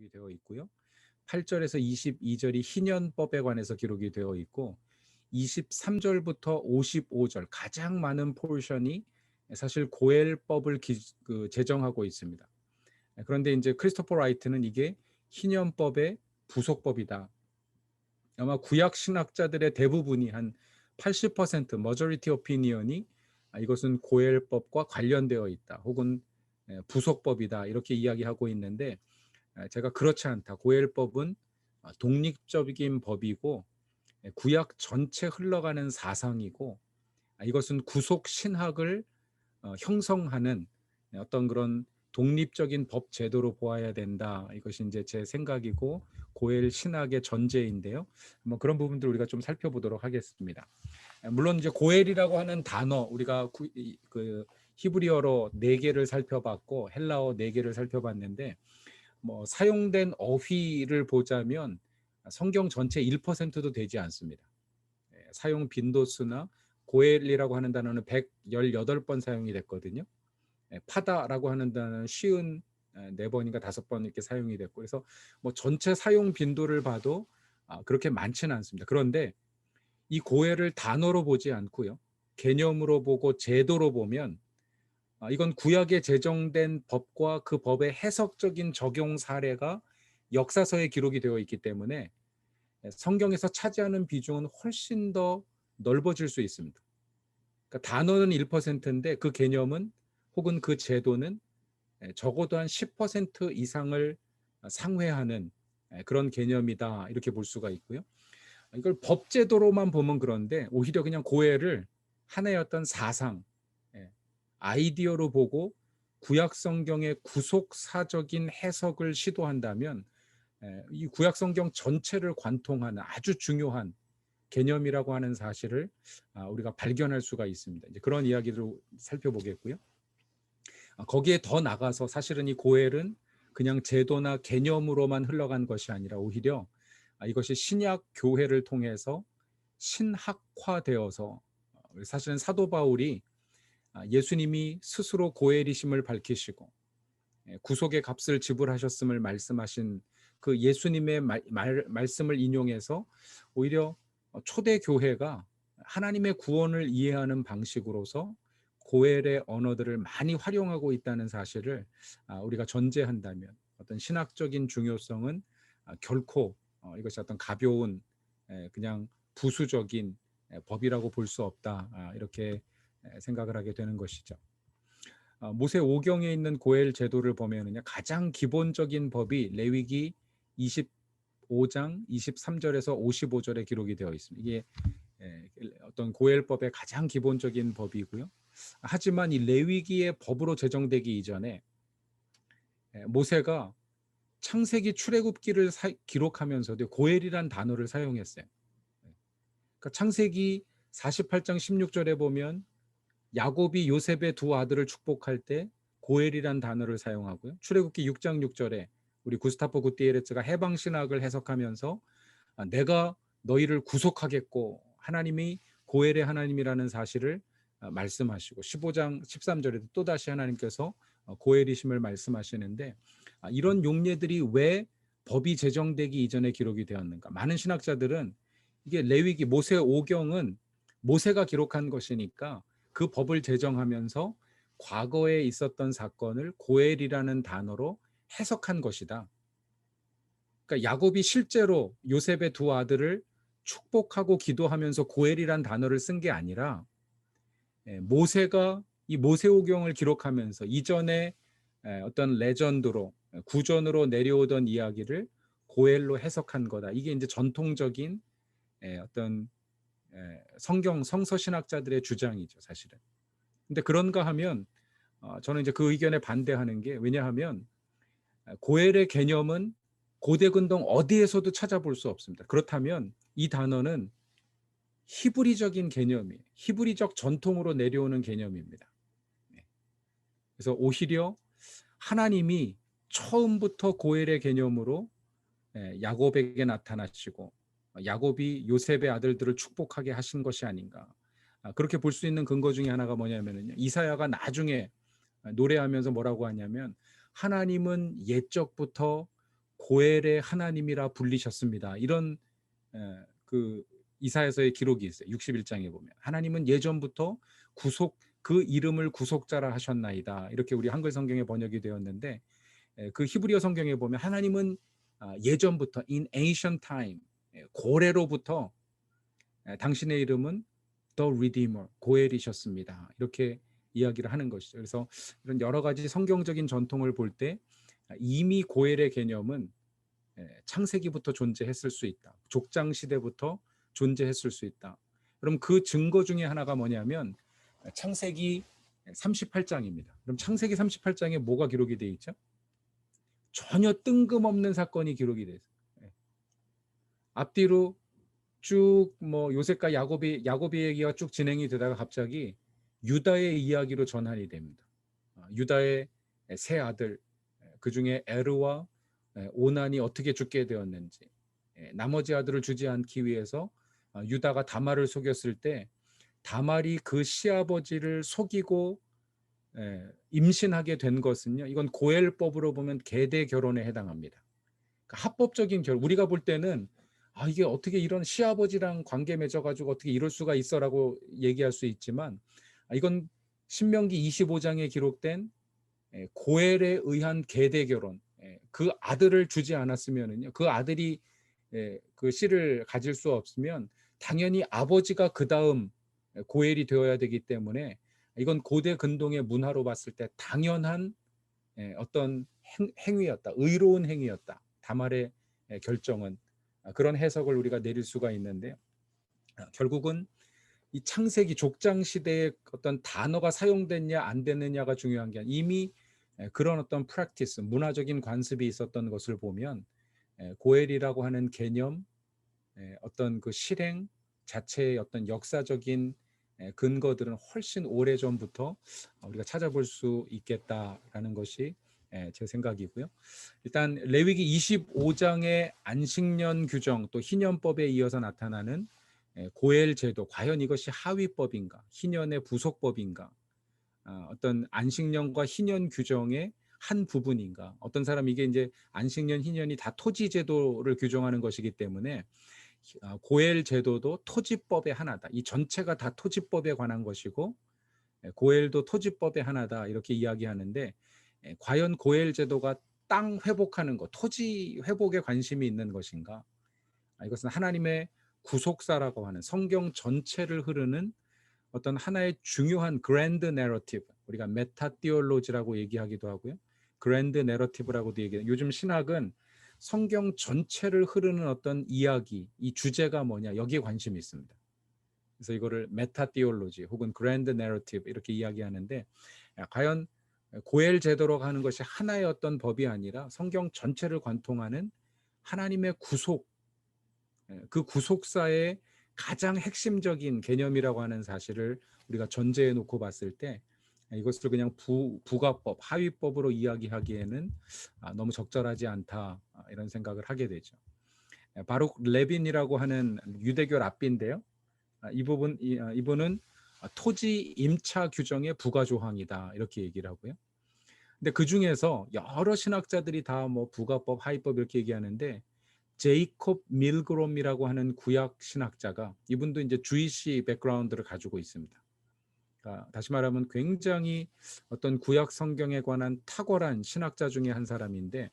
기록이 되어 있고요. 8절에서 22절이 희년법에 관해서 기록이 되어 있고 23절부터 55절 가장 많은 포션이 사실 고엘법을 제정하고 있습니다. 그런데 이제 크리스토퍼 라이트는 이게 희년법의 부속법이다. 아마 구약 신학자들의 대부분이 한 80% 머저리티 오피니언이 이것은 고엘법과 관련되어 있다. 혹은 부속법이다. 이렇게 이야기하고 있는데 제가 그렇지 않다. 고엘법은 독립적인 법이고 구약 전체 흘러가는 사상이고 이것은 구속 신학을 형성하는 어떤 그런 독립적인 법 제도로 보아야 된다. 이것이 이제 제 생각이고 고엘 신학의 전제인데요. 뭐 그런 부분들 우리가 좀 살펴보도록 하겠습니다. 물론 이제 고엘이라고 하는 단어 우리가 그 히브리어로 4개를 살펴봤고 헬라어 4개를 살펴봤는데 뭐 사용된 어휘를 보자면 성경 전체 1%도 되지 않습니다. 사용 빈도수나 고엘이라고 하는 단어는 118번 사용이 됐거든요. 파다라고 하는 단어는 54번인가 5번 이렇게 사용이 됐고 그래서 뭐 전체 사용 빈도를 봐도 그렇게 많지는 않습니다. 그런데 이 고엘을 단어로 보지 않고요. 개념으로 보고 제도로 보면 이건 구약에 제정된 법과 그 법의 해석적인 적용 사례가 역사서에 기록이 되어 있기 때문에 성경에서 차지하는 비중은 훨씬 더 넓어질 수 있습니다. 그러니까 단어는 1%인데 그 개념은 혹은 그 제도는 적어도 한 10% 이상을 상회하는 그런 개념이다 이렇게 볼 수가 있고요. 이걸 법제도로만 보면 그런데 오히려 그냥 고해를 하나의 어떤 사상, 아이디어로 보고 구약 성경의 구속사적인 해석을 시도한다면 이 구약 성경 전체를 관통하는 아주 중요한 개념이라고 하는 사실을 우리가 발견할 수가 있습니다. 이제 그런 이야기를 살펴보겠고요. 거기에 더 나가서 사실은 이 고엘은 그냥 제도나 개념으로만 흘러간 것이 아니라 오히려 이것이 신약 교회를 통해서 신학화되어서 사실은 사도 바울이 예수님이 스스로 고엘이심을 밝히시고 구속의 값을 지불하셨음을 말씀하신 그 예수님의 말씀을 인용해서 오히려 초대 교회가 하나님의 구원을 이해하는 방식으로서 고엘의 언어들을 많이 활용하고 있다는 사실을 우리가 전제한다면 어떤 신학적인 중요성은 결코 이것이 어떤 가벼운 그냥 부수적인 법이라고 볼 수 없다. 이렇게 생각을 하게 되는 것이죠. 모세 5경에 있는 고엘 제도를 보면은요, 가장 기본적인 법이 레위기 25장 23절에서 55절에 기록이 되어 있습니다. 이게 어떤 고엘법의 가장 기본적인 법이고요. 하지만 이 레위기의 법으로 제정되기 이전에 모세가 창세기 출애굽기를 기록하면서도 고엘이란 단어를 사용했어요. 그러니까 창세기 48장 16절에 보면 야곱이 요셉의 두 아들을 축복할 때 고엘이란 단어를 사용하고요. 출애굽기 6장 6절에 우리 구스타포 구티에레츠가 해방 신학을 해석하면서 내가 너희를 구속하겠고 하나님이 고엘의 하나님이라는 사실을 말씀하시고 15장 13절에도 또다시 하나님께서 고엘이심을 말씀하시는데 이런 용례들이 왜 법이 제정되기 이전에 기록이 되었는가? 많은 신학자들은 이게 레위기 모세 5경은 모세가 기록한 것이니까 그 법을 제정하면서 과거에 있었던 사건을 고엘이라는 단어로 해석한 것이다. 그러니까 야곱이 실제로 요셉의 두 아들을 축복하고 기도하면서 고엘이란 단어를 쓴 게 아니라 모세가 이 모세오경을 기록하면서 이전에 어떤 레전드로 구전으로 내려오던 이야기를 고엘로 해석한 거다. 이게 이제 전통적인 어떤 성경 성서 신학자들의 주장이죠, 사실은. 근데 그런가 하면 저는 이제 그 의견에 반대하는 게 왜냐하면 고엘의 개념은 고대 근동 어디에서도 찾아볼 수 없습니다. 그렇다면 이 단어는 히브리적인 개념이에요. 히브리적 전통으로 내려오는 개념입니다. 그래서 오히려 하나님이 처음부터 고엘의 개념으로 야곱에게 나타나시고 야곱이 요셉의 아들들을 축복하게 하신 것이 아닌가. 그렇게 볼 수 있는 근거 중에 하나가 뭐냐면요. 이사야가 나중에 노래하면서 뭐라고 하냐면 하나님은 옛적부터 고엘의 하나님이라 불리셨습니다. 이런 그 이사야서의 기록이 있어요. 61장에 보면 하나님은 예전부터 그 이름을 구속자라 하셨나이다. 이렇게 우리 한글 성경에 번역이 되었는데 그 히브리어 성경에 보면 하나님은 예전부터 in ancient time 고래로부터 당신의 이름은 The Redeemer 고엘이셨습니다. 이렇게 이야기를 하는 것이죠. 그래서 이런 여러 가지 성경적인 전통을 볼 때 이미 고엘의 개념은 창세기부터 존재했을 수 있다. 족장 시대부터 존재했을 수 있다. 그럼 그 증거 중에 하나가 뭐냐면 창세기 38장입니다. 그럼 창세기 38장에 뭐가 기록이 되어 있죠? 전혀 뜬금없는 사건이 기록이 되어 있어요. 앞뒤로 쭉 뭐 요셉과 야곱의 얘기가 쭉 진행이 되다가 갑자기 유다의 이야기로 전환이 됩니다. 유다의 세 아들 그 중에 에르와 오난이 어떻게 죽게 되었는지 나머지 아들을 주지 않기 위해서 유다가 다말을 속였을 때 다말이 그 시아버지를 속이고 임신하게 된 것은요. 이건 고엘법으로 보면 계대 결혼에 해당합니다. 그러니까 합법적인 결혼. 우리가 볼 때는 이게 어떻게 이런 시아버지랑 관계 맺어가지고 어떻게 이럴 수가 있어라고 얘기할 수 있지만 이건 신명기 25장에 기록된 고엘에 의한 계대 결혼. 그 아들을 주지 않았으면은요. 그 아들이 그 씨를 가질 수 없으면 당연히 아버지가 그 다음 고엘이 되어야 되기 때문에 이건 고대 근동의 문화로 봤을 때 당연한 어떤 행위였다. 의로운 행위였다. 다말의 결정은 그런 해석을 우리가 내릴 수가 있는데요. 결국은 이 창세기 족장 시대에 어떤 단어가 사용됐냐 안 됐느냐가 중요한 게 아니라 이미 그런 어떤 프랙티스, 문화적인 관습이 있었던 것을 보면 고엘이라고 하는 개념, 어떤 그 실행 자체의 어떤 역사적인 근거들은 훨씬 오래전부터 우리가 찾아볼 수 있겠다라는 것이 제 생각이고요. 일단 레위기 25장의 안식년 규정 또 희년법에 이어서 나타나는 고엘 제도, 과연 이것이 하위법인가, 희년의 부속법인가, 어떤 안식년과 희년 규정의 한 부분인가. 어떤 사람 이게 이제 안식년, 희년이 다 토지 제도를 규정하는 것이기 때문에 고엘 제도도 토지법의 하나다. 이 전체가 다 토지법에 관한 것이고 고엘도 토지법의 하나다. 이렇게 이야기하는데 과연 고엘 제도가 땅 회복하는 것, 토지 회복에 관심이 있는 것인가? 이것은 하나님의 구속사라고 하는 성경 전체를 흐르는 어떤 하나의 중요한 그랜드 내러티브, 우리가 메타티올로지라고 얘기하기도 하고요. 그랜드 내러티브라고도 얘기해요. 요즘 신학은 성경 전체를 흐르는 어떤 이야기, 이 주제가 뭐냐, 여기에 관심이 있습니다. 그래서 이거를 메타티올로지 혹은 그랜드 내러티브 이렇게 이야기하는데 과연 고엘 제도로 가는 것이 하나의 어떤 법이 아니라 성경 전체를 관통하는 하나님의 구속, 그 구속사의 가장 핵심적인 개념이라고 하는 사실을 우리가 전제해 놓고 봤을 때 이것을 그냥 부가법, 하위법으로 이야기하기에는 너무 적절하지 않다 이런 생각을 하게 되죠. 바룩 레빈이라고 하는 유대교 랍비인데요. 이분은 토지 임차 규정의 부가조항이다 이렇게 얘기를 하고요. 근데 그 중에서 여러 신학자들이 다 뭐 부가법, 하위법 이렇게 얘기하는데 제이콥 밀그롬이라고 하는 구약 신학자가 이분도 이제 주이시 백그라운드를 가지고 있습니다. 그러니까 다시 말하면 굉장히 어떤 구약 성경에 관한 탁월한 신학자 중에 한 사람인데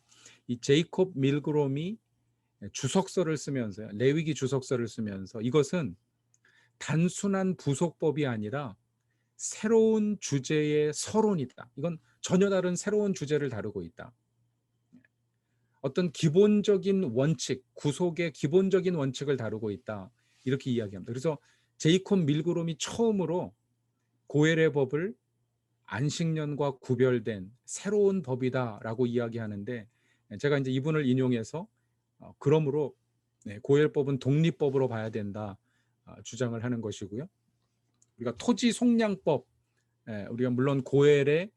이 제이콥 밀그롬이 주석서를 쓰면서 레위기 주석서를 쓰면서 이것은 단순한 부속법이 아니라 새로운 주제의 서론이다. 이건 전혀 다른 새로운 주제를 다루고 있다. 어떤 기본적인 원칙, 구속의 기본적인 원칙을 다루고 있다. 이렇게 이야기합니다. 그래서 제이콥 밀그롬이 처음으로 고엘의 법을 안식년과 구별된 새로운 법이다라고 이야기하는데 제가 이제 이분을 인용해서 그러므로 고엘법은 독립법으로 봐야 된다 주장을 하는 것이고요. 우리가 토지 속량법, 우리가 물론 고엘의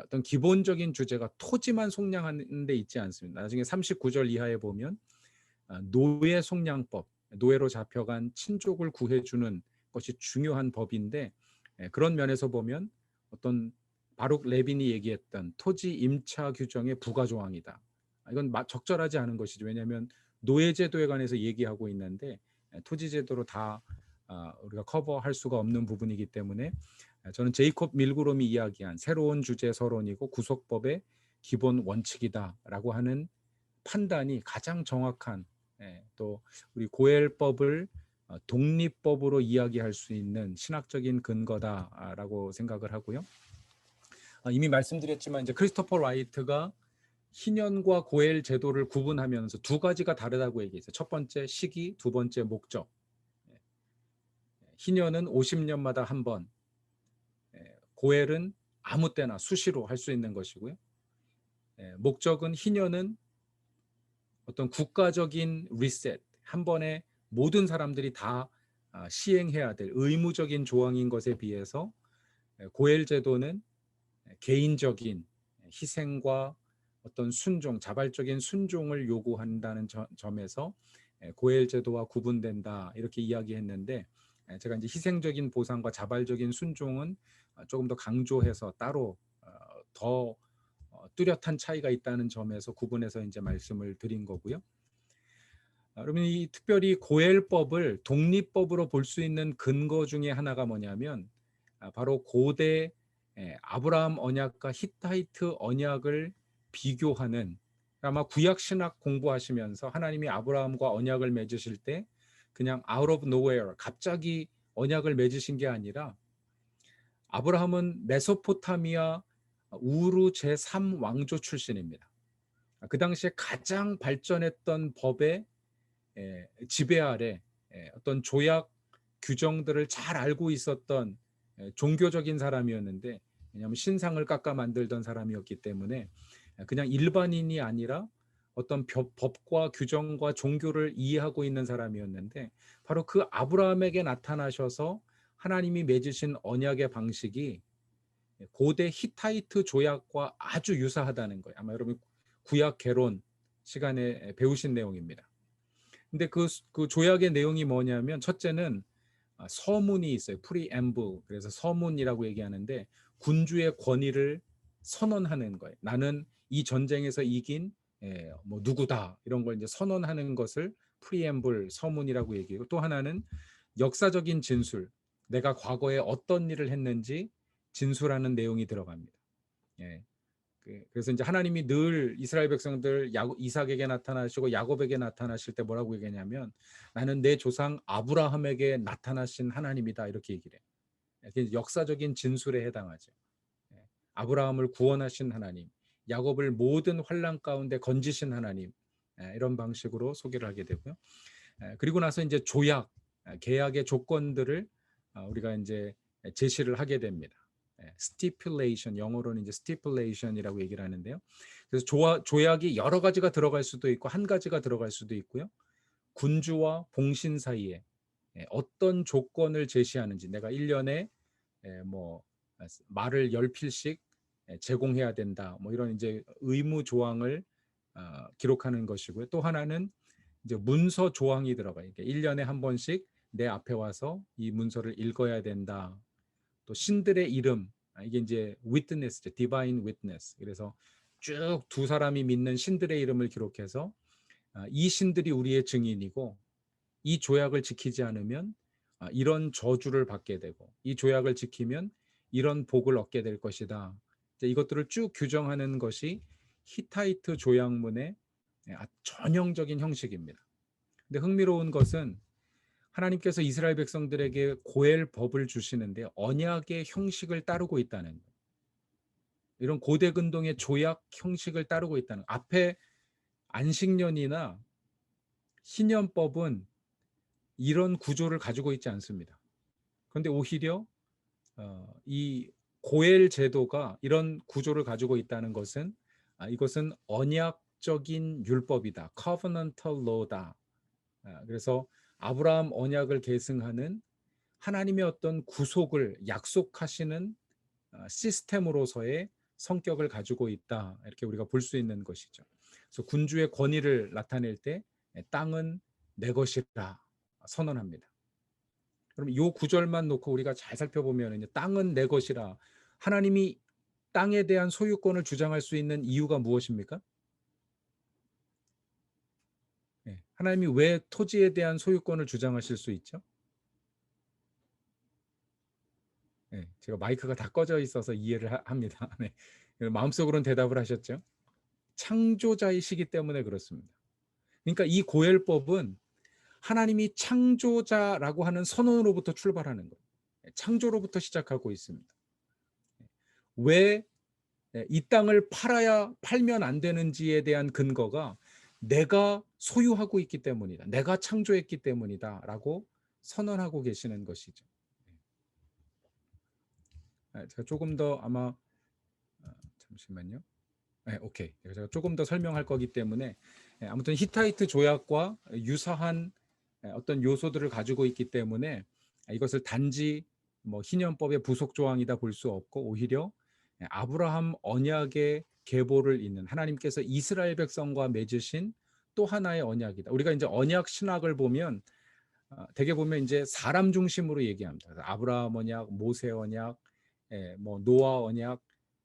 어떤 기본적인 주제가 토지만 속량하는 데 있지 않습니다. 나중에 39절 이하에 보면 노예 속량법, 노예로 잡혀간 친족을 구해주는 것이 중요한 법인데 그런 면에서 보면 어떤 바룩 레빈이 얘기했던 토지 임차 규정의 부가조항이다. 이건 적절하지 않은 것이죠. 왜냐하면 노예제도에 관해서 얘기하고 있는데 토지제도로 다 우리가 커버할 수가 없는 부분이기 때문에 저는 제이콥 밀그롬이 이야기한 새로운 주제 서론이고 구속법의 기본 원칙이다라고 하는 판단이 가장 정확한, 또 우리 고엘법을 독립법으로 이야기할 수 있는 신학적인 근거다라고 생각을 하고요. 이미 말씀드렸지만 이제 크리스토퍼 라이트가 희년과 고엘 제도를 구분하면서 두 가지가 다르다고 얘기했어요. 첫 번째 시기, 두 번째 목적. 희년은 50년마다 한 번, 고엘은 아무 때나 수시로 할 수 있는 것이고요. 목적은 희년은 어떤 국가적인 리셋, 한 번에 모든 사람들이 다 시행해야 될 의무적인 조항인 것에 비해서 고엘 제도는 개인적인 희생과 어떤 순종, 자발적인 순종을 요구한다는 점에서 고엘 제도와 구분된다 이렇게 이야기했는데, 제가 이제 희생적인 보상과 자발적인 순종은 조금 더 강조해서 따로 더 뚜렷한 차이가 있다는 점에서 구분해서 이제 말씀을 드린 거고요. 그러면 이 특별히 고엘법을 독립법으로 볼 수 있는 근거 중에 하나가 뭐냐면 바로 고대 아브라함 언약과 히타이트 언약을 비교하는, 아마 구약 신학 공부하시면서 하나님이 아브라함과 언약을 맺으실 때 그냥 out of nowhere 갑자기 언약을 맺으신 게 아니라, 아브라함은 메소포타미아 우르 제3왕조 출신입니다. 그 당시에 가장 발전했던 법의 지배 아래 어떤 조약 규정들을 잘 알고 있었던 종교적인 사람이었는데, 왜냐하면 신상을 깎아 만들던 사람이었기 때문에 그냥 일반인이 아니라 어떤 법과 규정과 종교를 이해하고 있는 사람이었는데, 바로 그 아브라함에게 나타나셔서 하나님이 맺으신 언약의 방식이 고대 히타이트 조약과 아주 유사하다는 거예요. 아마 여러분 구약 개론 시간에 배우신 내용입니다. 근데 그 조약의 내용이 뭐냐면, 첫째는 서문이 있어요. 프리엠블. 그래서 서문이라고 얘기하는데 군주의 권위를 선언하는 거예요. 나는 이 전쟁에서 이긴 뭐 누구다, 이런 걸 이제 선언하는 것을 프리엠블 서문이라고 얘기하고, 또 하나는 역사적인 진술, 내가 과거에 어떤 일을 했는지 진술하는 내용이 들어갑니다. 예. 그래서 이제 하나님이 늘 이스라엘 백성들 이삭에게 나타나시고 야곱에게 나타나실 때 뭐라고 얘기하냐면, 나는 내 조상 아브라함에게 나타나신 하나님이다, 이렇게 얘기를 해요. 역사적인 진술에 해당하죠. 아브라함을 구원하신 하나님, 야곱을 모든 환난 가운데 건지신 하나님, 이런 방식으로 소개를 하게 되고요. 그리고 나서 이제 조약, 계약의 조건들을 우리가 이제 제시를 하게 됩니다. stipulation, 영어로는 이제 stipulation이라고 얘기를 하는데요. 그래서 조약이 여러 가지가 들어갈 수도 있고 한 가지가 들어갈 수도 있고요. 군주와 봉신 사이에 어떤 조건을 제시하는지, 내가 1년에 뭐 말을 10필씩 제공해야 된다, 뭐 이런 이제 의무 조항을 기록하는 것이고요. 또 하나는 이제 문서 조항이 들어가요. 1년에 한 번씩 내 앞에 와서 이 문서를 읽어야 된다. 또 신들의 이름, 이게 이제 witness죠, divine witness. 그래서 쭉 두 사람이 믿는 신들의 이름을 기록해서 이 신들이 우리의 증인이고, 이 조약을 지키지 않으면 이런 저주를 받게 되고, 이 조약을 지키면 이런 복을 얻게 될 것이다. 이것들을 쭉 규정하는 것이 히타이트 조약문의 전형적인 형식입니다. 근데 흥미로운 것은 하나님께서 이스라엘 백성들에게 고엘 법을 주시는데 언약의 형식을 따르고 있다는 거예요. 이런 고대 근동의 조약 형식을 따르고 있다는 거예요. 앞에 안식년이나 희년법은 이런 구조를 가지고 있지 않습니다. 그런데 오히려 이 고엘 제도가 이런 구조를 가지고 있다는 것은 이것은 언약적인 율법이다, covenantal law다. 그래서 아브라함 언약을 계승하는 하나님의 어떤 구속을 약속하시는 시스템으로서의 성격을 가지고 있다, 이렇게 우리가 볼 수 있는 것이죠. 그래서 군주의 권위를 나타낼 때 땅은 내 것이라 선언합니다. 그럼 이 구절만 놓고 우리가 잘 살펴보면 땅은 내 것이라, 하나님이 땅에 대한 소유권을 주장할 수 있는 이유가 무엇입니까? 하나님이 왜 토지에 대한 소유권을 주장하실 수 있죠? 제가 마이크가 다 꺼져 있어서 이해를 합니다. 네. 마음속으로는 대답을 하셨죠? 창조자이시기 때문에 그렇습니다. 그러니까 이 고엘법은 하나님이 창조자라고 하는 선언으로부터 출발하는 거예요. 창조로부터 시작하고 있습니다. 왜 이 땅을 팔면 안 되는지에 대한 근거가 내가 소유하고 있기 때문이다. 내가 창조했기 때문이다라고 선언하고 계시는 것이죠. 제가 조금 더 아마 잠시만요. 오케이. 제가 조금 더 설명할 거기 때문에 아무튼 히타이트 조약과 유사한 어떤 요소들을 가지고 있기 때문에 이것을 단지 뭐 희년법의 부속 조항이다 볼 수 없고 오히려 아브라함 언약의 계보를 잇는 하나님께서 이스라엘 백성과 맺으신 또 하나의 언약이다. 우리가 이제 언약 신학을 보면 대개 보면 이제 사람 중심으로 얘기합니다. 아브라함 언약, 모세 언약, 뭐 노아 언약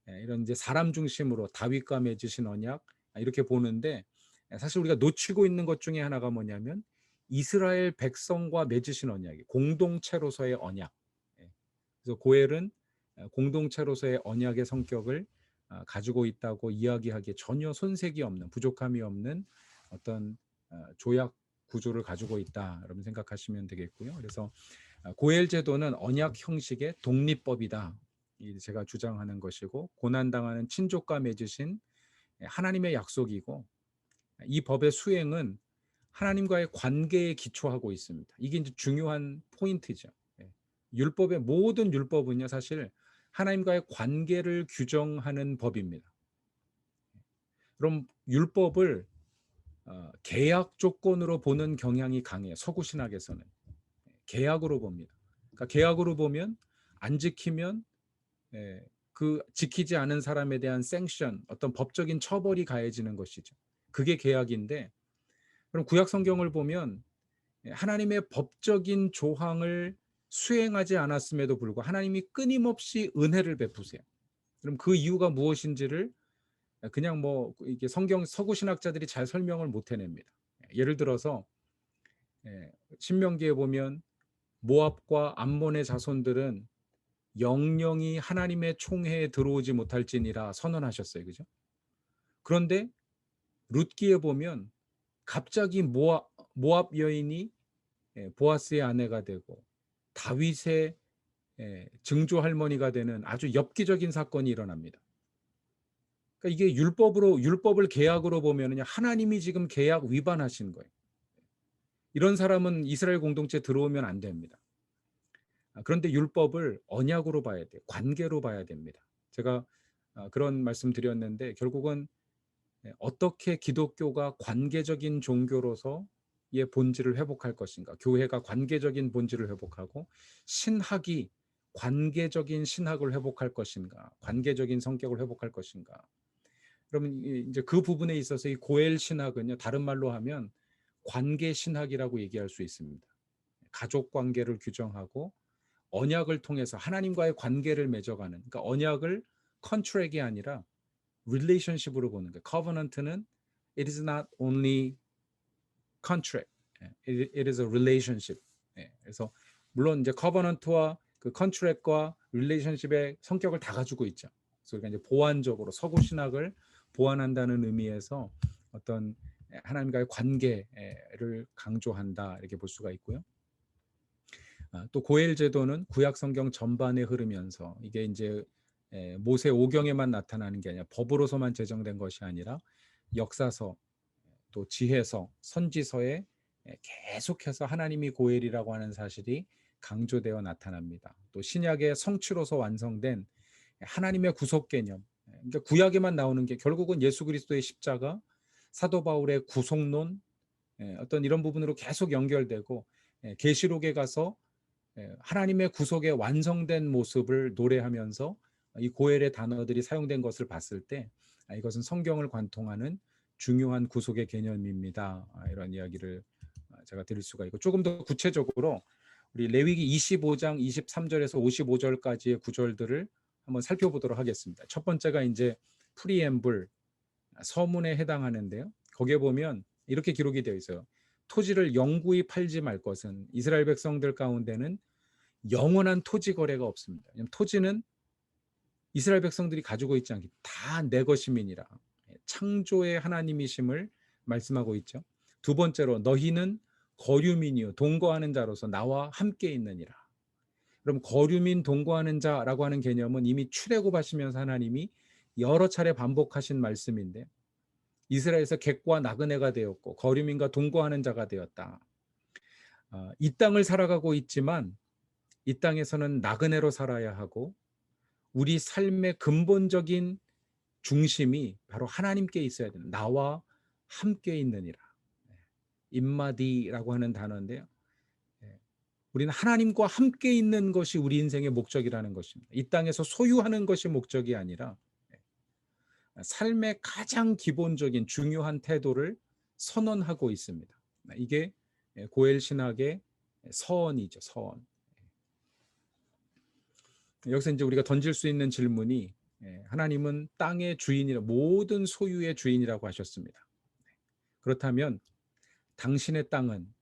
이런 이제 사람 중심으로 다윗과 맺으신 언약 이렇게 보는데 사실 우리가 놓치고 있는 것 중에 하나가 뭐냐면 이스라엘 백성과 맺으신 언약이 공동체로서의 언약. 그래서 고엘은 공동체로서의 언약의 성격을 가지고 있다고 이야기하기에 전혀 손색이 없는 부족함이 없는 어떤 조약 구조를 가지고 있다 여러분 생각하시면 되겠고요. 그래서 고엘 제도는 언약 형식의 독립법이다. 제가 주장하는 것이고 고난당하는 친족과 맺으신 하나님의 약속이고 이 법의 수행은 하나님과의 관계에 기초하고 있습니다. 이게 이제 중요한 포인트죠. 율법의 모든 율법은요 사실 하나님과의 관계를 규정하는 법입니다. 그럼 율법을 계약 조건으로 보는 경향이 강해요. 서구 신학에서는 계약으로 봅니다. 그러니까 계약으로 보면 안 지키면 그 지키지 않은 사람에 대한 생션, 어떤 법적인 처벌이 가해지는 것이죠. 그게 계약인데 그럼 구약 성경을 보면 하나님의 법적인 조항을 수행하지 않았음에도 불구하고 하나님이 끊임없이 은혜를 베푸세요. 그럼 그 이유가 무엇인지를 그냥 뭐 이게 성경 서구 신학자들이 잘 설명을 못 해냅니다. 예를 들어서 신명기에 보면 모압과 암몬의 자손들은 영영이 하나님의 총회에 들어오지 못할지니라 선언하셨어요. 그죠? 그런데 룻기에 보면 갑자기 모압 여인이 보아스의 아내가 되고 다윗의 증조 할머니가 되는 아주 엽기적인 사건이 일어납니다. 그러니까 이게 율법을 계약으로 보면은 하나님이 지금 계약 위반하신 거예요. 이런 사람은 이스라엘 공동체에 들어오면 안 됩니다. 그런데 율법을 언약으로 봐야 돼요. 관계로 봐야 됩니다. 제가 그런 말씀 드렸는데 결국은 어떻게 기독교가 관계적인 종교로서의 본질을 회복할 것인가, 교회가 관계적인 본질을 회복하고 신학이 관계적인 신학을 회복할 것인가, 관계적인 성격을 회복할 것인가. 그러면 이제 그 부분에 있어서 이 고엘 신학은요, 다른 말로 하면 관계 신학이라고 얘기할 수 있습니다. 가족 관계를 규정하고 언약을 통해서 하나님과의 관계를 맺어가는, 그러니까 언약을 컨트랙이 아니라 relationship으로 보는 거예요. covenant는 it is not only contract, it is a relationship. 그래서 물론 이제 covenant와 그 contract과 relationship의 성격을 다 가지고 있죠. 그래서 이제 보완적으로 서구 신학을 보완한다는 의미에서 어떤 하나님과의 관계를 강조한다 이렇게 볼 수가 있고요. 또 고엘 제도는 구약 성경 전반에 흐르면서 이게 이제 모세 오경에만 나타나는 게 아니라 법으로서만 제정된 것이 아니라 역사서 또 지혜서 선지서에 계속해서 하나님이 고엘이라고 하는 사실이 강조되어 나타납니다. 또 신약의 성취로서 완성된 하나님의 구속 개념, 그러니까 구약에만 나오는 게 결국은 예수 그리스도의 십자가, 사도 바울의 구속론, 어떤 이런 부분으로 계속 연결되고 계시록에 가서 하나님의 구속의 완성된 모습을 노래하면서 이 고엘의 단어들이 사용된 것을 봤을 때 이것은 성경을 관통하는 중요한 구속의 개념입니다. 이런 이야기를 제가 드릴 수가 있고 조금 더 구체적으로 우리 레위기 25장 23절에서 55절까지의 구절들을 한번 살펴보도록 하겠습니다. 첫 번째가 이제 프리엠블 서문에 해당하는데요. 거기에 보면 이렇게 기록이 되어 있어요. 토지를 영구히 팔지 말 것은 이스라엘 백성들 가운데는 영원한 토지 거래가 없습니다. 왜냐하면 토지는 이스라엘 백성들이 가지고 있지 않기 다 내 것임이니라. 창조의 하나님이심을 말씀하고 있죠. 두 번째로 너희는 거류민이요 동거하는 자로서 나와 함께 있느니라. 그럼 거류민 동거하는 자라고 하는 개념은 이미 출애굽하시면서 하나님이 여러 차례 반복하신 말씀인데 이스라엘에서 객과 나그네가 되었고 거류민과 동거하는 자가 되었다. 이 땅을 살아가고 있지만 이 땅에서는 나그네로 살아야 하고 우리 삶의 근본적인 중심이 바로 하나님께 있어야 된다. 나와 함께 있느니라. 임마디라고 하는 단어인데요. 우리는 하나님과 함께 있는 것이 우리 인생의 목적이라는 것입니다. 이 땅에서 소유하는 것이 목적이 아니라 삶의 가장 기본적인 중요한 태도를 선언하고 있습니다. 이게 고엘 신학의 서언이죠. 서언. 여기서 이제 우리가 던질 수 있는 질문이 하나님은 땅의 주인이라 모든 소유의 주인이라고 하셨습니다. 그렇다면 당신의 땅은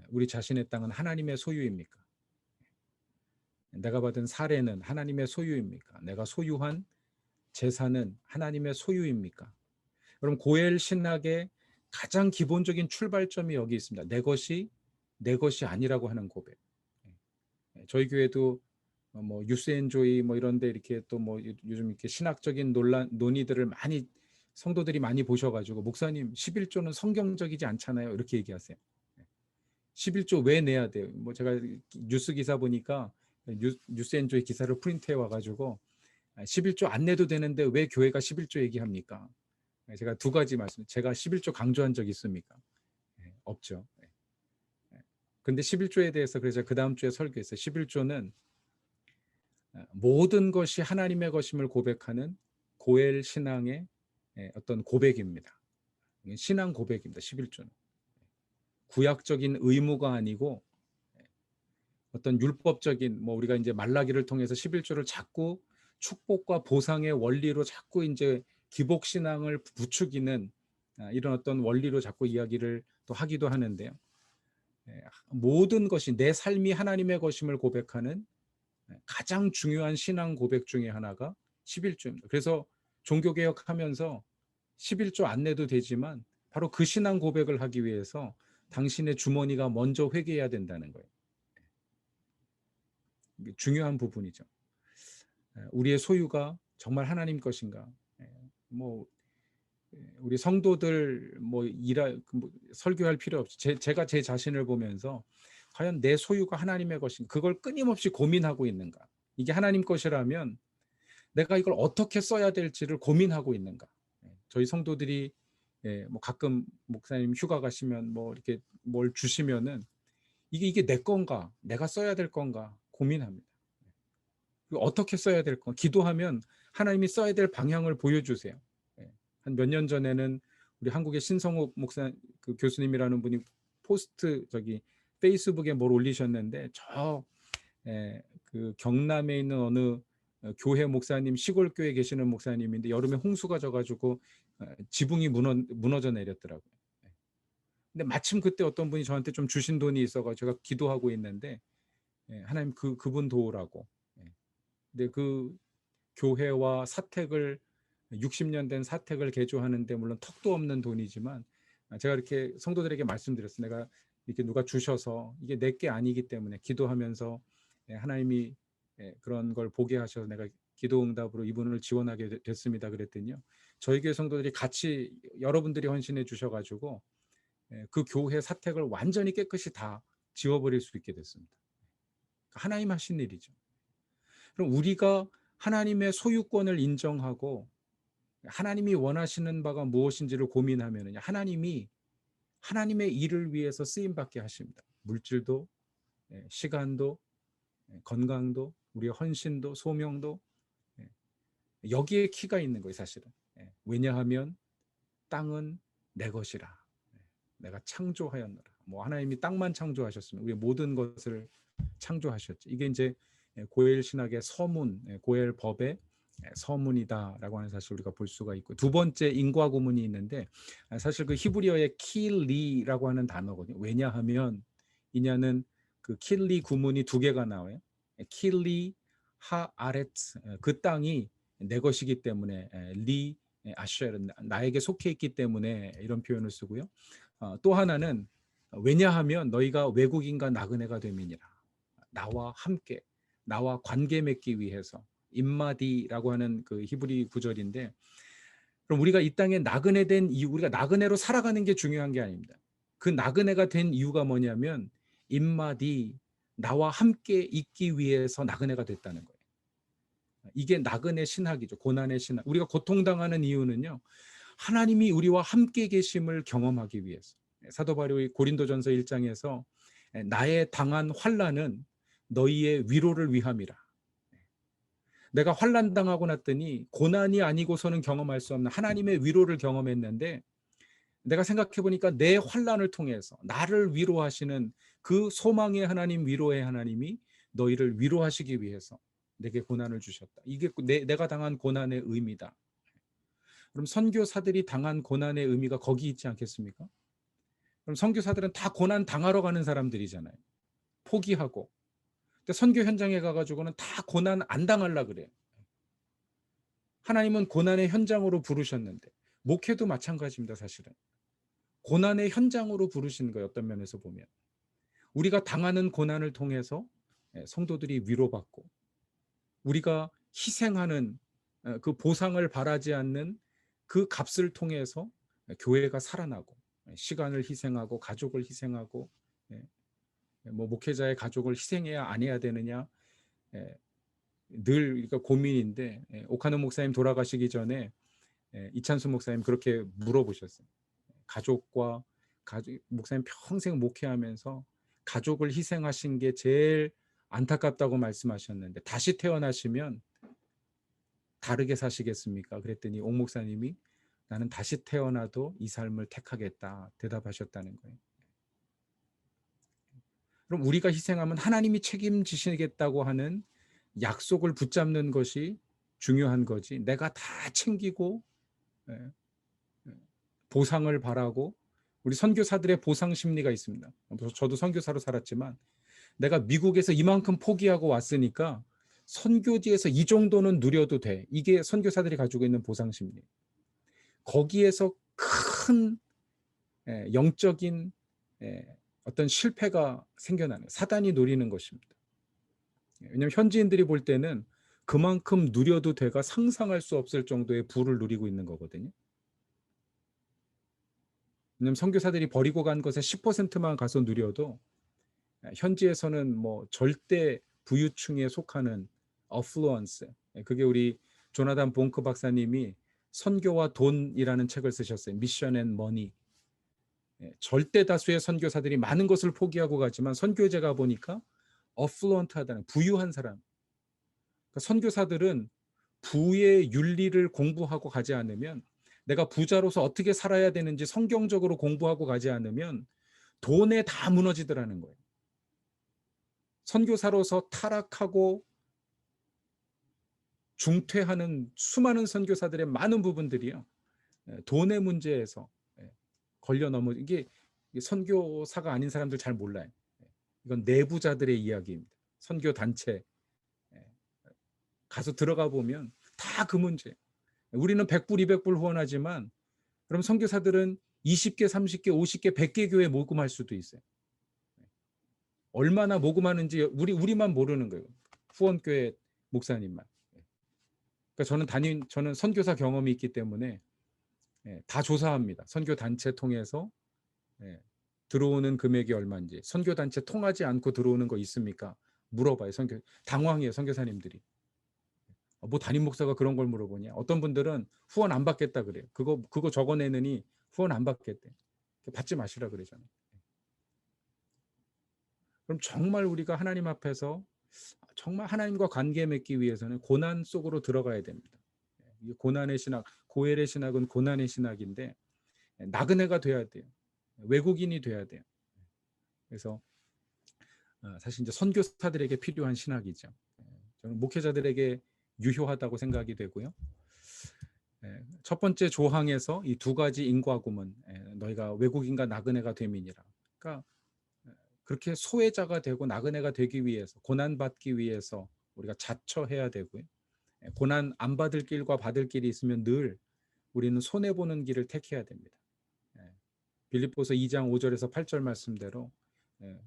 우리 자신의 땅은 하나님의 소유입니까? 내가 받은 사례는 하나님의 소유입니까? 내가 소유한 재산은 하나님의 소유입니까? 그럼 고엘 신학의 가장 기본적인 출발점이 여기 있습니다. 내 것이 아니라고 하는 고백. 저희 교회도 뭐 유스엔조이 뭐 이런데 이렇게 또 뭐 요즘 이렇게 신학적인 논의들을 많이 성도들이 많이 보셔가지고 목사님 11조는 성경적이지 않잖아요. 이렇게 얘기하세요. 11조 왜 내야 돼요? 뭐 제가 뉴스 기사 보니까 뉴스엔조이 기사를 프린트해 와가지고 11조 안 내도 되는데 왜 교회가 11조 얘기합니까? 제가 두 가지 말씀. 제가 11조 강조한 적 있습니까? 없죠. 근데 11조에 대해서 그래서 그 다음 주에 설교했어요. 11조는 모든 것이 하나님의 것임을 고백하는 고엘 신앙의 어떤 고백입니다. 신앙 고백입니다. 11조는. 구약적인 의무가 아니고 어떤 율법적인 뭐 우리가 이제 말라기를 통해서 11조를 자꾸 축복과 보상의 원리로 자꾸 이제 기복 신앙을 부추기는 이런 어떤 원리로 자꾸 이야기를 또 하기도 하는데요. 모든 것이 내 삶이 하나님의 것임을 고백하는 가장 중요한 신앙 고백 중에 하나가 11조입니다. 그래서 종교개혁하면서 11조 안 내도 되지만 바로 그 신앙 고백을 하기 위해서 당신의 주머니가 먼저 회개해야 된다는 거예요. 이게 중요한 부분이죠. 우리의 소유가 정말 하나님 것인가? 뭐 우리 성도들 뭐 설교할 필요 없이 제가 제 자신을 보면서 과연 내 소유가 하나님의 것인가? 그걸 끊임없이 고민하고 있는가? 이게 하나님 것이라면 내가 이걸 어떻게 써야 될지를 고민하고 있는가? 저희 성도들이 뭐 가끔 목사님 휴가 가시면 뭐 이렇게 뭘 주시면은 이게 내 건가? 내가 써야 될 건가? 고민합니다. 어떻게 써야 될 건가? 기도하면 하나님이 써야 될 방향을 보여주세요. 한 몇 년 전에는 우리 한국의 신성욱 목사 그 교수님이라는 분이 포스트 페이스북에 뭘 올리셨는데 그 경남에 있는 어느 교회 목사님 시골 교회 계시는 목사님인데 여름에 홍수가 져가지고 지붕이 무너져 내렸더라고요. 근데 마침 그때 어떤 분이 저한테 좀 주신 돈이 있어가지고 제가 기도하고 있는데 하나님 그분 도우라고. 근데 그 교회와 사택을 60년 된 사택을 개조하는데 물론 턱도 없는 돈이지만 제가 이렇게 성도들에게 말씀드렸어요. 내가 이렇게 누가 주셔서 이게 내 게 아니기 때문에 기도하면서 하나님이 그런 걸 보게 하셔서 내가 기도 응답으로 이분을 지원하게 됐습니다. 그랬더니요. 저희 교회 성도들이 같이 여러분들이 헌신해 주셔가지고 그 교회 사택을 완전히 깨끗이 다 지워버릴 수 있게 됐습니다. 하나님 하신 일이죠. 그럼 우리가 하나님의 소유권을 인정하고 하나님이 원하시는 바가 무엇인지를 고민하면 하나님이 하나님의 일을 위해서 쓰임받게 하십니다. 물질도 시간도 건강도 우리의 헌신도 소명도 여기에 키가 있는 거예요. 사실은. 왜냐하면 땅은 내 것이라. 내가 창조하였노라. 뭐 하나님이 땅만 창조하셨으면 우리 모든 것을 창조하셨죠. 이게 이제 고엘 신학의 서문, 고엘 법의 서문이다라고 하는 사실 우리가 볼 수가 있고, 두 번째 인과 구문이 있는데 사실 그 히브리어의 킬리라고 하는 단어거든요. 왜냐하면 이냐는 그 킬리 구문이 두 개가 나와요. 킬리 하 아레츠, 그 땅이 내 것이기 때문에, 리 아쉘, 나에게 속해 있기 때문에 이런 표현을 쓰고요. 또 하나는 왜냐하면 너희가 외국인과 나그네가 됨이니라. 나와 함께, 나와 관계 맺기 위해서, 임마디라고 하는 그 히브리 구절인데, 그럼 우리가 이 땅에 나그네 된 이유, 우리가 나그네로 살아가는 게 중요한 게 아닙니다. 그 나그네가 된 이유가 뭐냐면 임마디, 나와 함께 있기 위해서 나그네가 됐다는 거예요. 이게 나그네 신학이죠. 고난의 신학. 우리가 고통당하는 이유는요, 하나님이 우리와 함께 계심을 경험하기 위해서. 사도 바울이 고린도전서 1장에서 나의 당한 환난은 너희의 위로를 위함이라. 내가 환난 당하고 났더니 고난이 아니고서는 경험할 수 없는 하나님의 위로를 경험했는데, 내가 생각해 보니까 내 환난을 통해서 나를 위로하시는 그 소망의 하나님, 위로의 하나님이 너희를 위로하시기 위해서 내게 고난을 주셨다. 이게 내가 당한 고난의 의미다. 그럼 선교사들이 당한 고난의 의미가 거기 있지 않겠습니까? 그럼 선교사들은 다 고난 당하러 가는 사람들이잖아요. 포기하고. 근데 선교 현장에 가가지고는 다 고난 안 당하려 그래요. 하나님은 고난의 현장으로 부르셨는데, 목회도 마찬가지입니다. 사실은 고난의 현장으로 부르시는 거예요. 어떤 면에서 보면 우리가 당하는 고난을 통해서 성도들이 위로받고, 우리가 희생하는 그 보상을 바라지 않는 그 값을 통해서 교회가 살아나고, 시간을 희생하고 가족을 희생하고, 뭐 목회자의 가족을 희생해야 안 해야 되느냐, 늘 그러니까 고민인데, 오카노 목사님 돌아가시기 전에 이찬수 목사님 그렇게 물어보셨어요. 가족과 목사님 평생 목회하면서 가족을 희생하신 게 제일 안타깝다고 말씀하셨는데, 다시 태어나시면 다르게 사시겠습니까? 그랬더니 옥 목사님이 나는 다시 태어나도 이 삶을 택하겠다 대답하셨다는 거예요. 그럼 우리가 희생하면 하나님이 책임지시겠다고 하는 약속을 붙잡는 것이 중요한 거지, 내가 다 챙기고 보상을 바라고. 우리 선교사들의 보상 심리가 있습니다. 저도 선교사로 살았지만 내가 미국에서 이만큼 포기하고 왔으니까 선교지에서 이 정도는 누려도 돼. 이게 선교사들이 가지고 있는 보상 심리. 거기에서 큰 영적인 어떤 실패가 생겨나는, 사단이 노리는 것입니다. 왜냐하면 현지인들이 볼 때는 그만큼 누려도 돼가 상상할 수 없을 정도의 부를 누리고 있는 거거든요. 왜냐하면 선교사들이 버리고 간 것의 10%만 가서 누려도 현지에서는 뭐 절대 부유층에 속하는 어플루언스, 그게 우리 조나단 봉크 박사님이 선교와 돈이라는 책을 쓰셨어요. 미션 앤 머니. 절대 다수의 선교사들이 많은 것을 포기하고 가지만 선교제 가 보니까 어플루언트하다는, 부유한 사람. 그러니까 선교사들은 부의 윤리를 공부하고 가지 않으면, 내가 부자로서 어떻게 살아야 되는지 성경적으로 공부하고 가지 않으면 돈에 다 무너지더라는 거예요. 선교사로서 타락하고 중퇴하는 수많은 선교사들의 많은 부분들이요, 돈의 문제에서 걸려 넘어. 이게 선교사가 아닌 사람들 잘 몰라요. 이건 내부자들의 이야기입니다. 선교 단체 가서 들어가 보면 다 그 문제. 우리는 100불, 200불 후원하지만 그럼 선교사들은 20개, 30개, 50개, 100개 교회 모금할 수도 있어요. 얼마나 모금하는지 우리만 모르는 거예요. 후원교회 목사님만. 그러니까 저는 선교사 경험이 있기 때문에 다 조사합니다. 선교 단체 통해서 들어오는 금액이 얼마인지. 선교 단체 통하지 않고 들어오는 거 있습니까? 물어봐요. 당황해요, 선교사님들이. 뭐 담임 목사가 그런 걸 물어보냐. 어떤 분들은 후원 안 받겠다 그래요. 그거 적어내느니 후원 안 받겠대. 받지 마시라 그러잖아요. 그럼 정말 우리가 하나님 앞에서 정말 하나님과 관계 맺기 위해서는 고난 속으로 들어가야 됩니다. 고난의 신학, 고엘의 신학은 고난의 신학인데 나그네가 돼야 돼요. 외국인이 돼야 돼요. 그래서 사실 이제 선교사들에게 필요한 신학이죠. 저는 목회자들에게 유효하다고 생각이 되고요. 첫 번째 조항에서 이 두 가지 인과구문, 너희가 외국인과 나그네가 됨이니라. 그러니까 그렇게 소외자가 되고 나그네가 되기 위해서, 고난받기 위해서 우리가 자처해야 되고요. 고난 안 받을 길과 받을 길이 있으면 늘 우리는 손해보는 길을 택해야 됩니다. 빌립보서 2장 5절에서 8절 말씀대로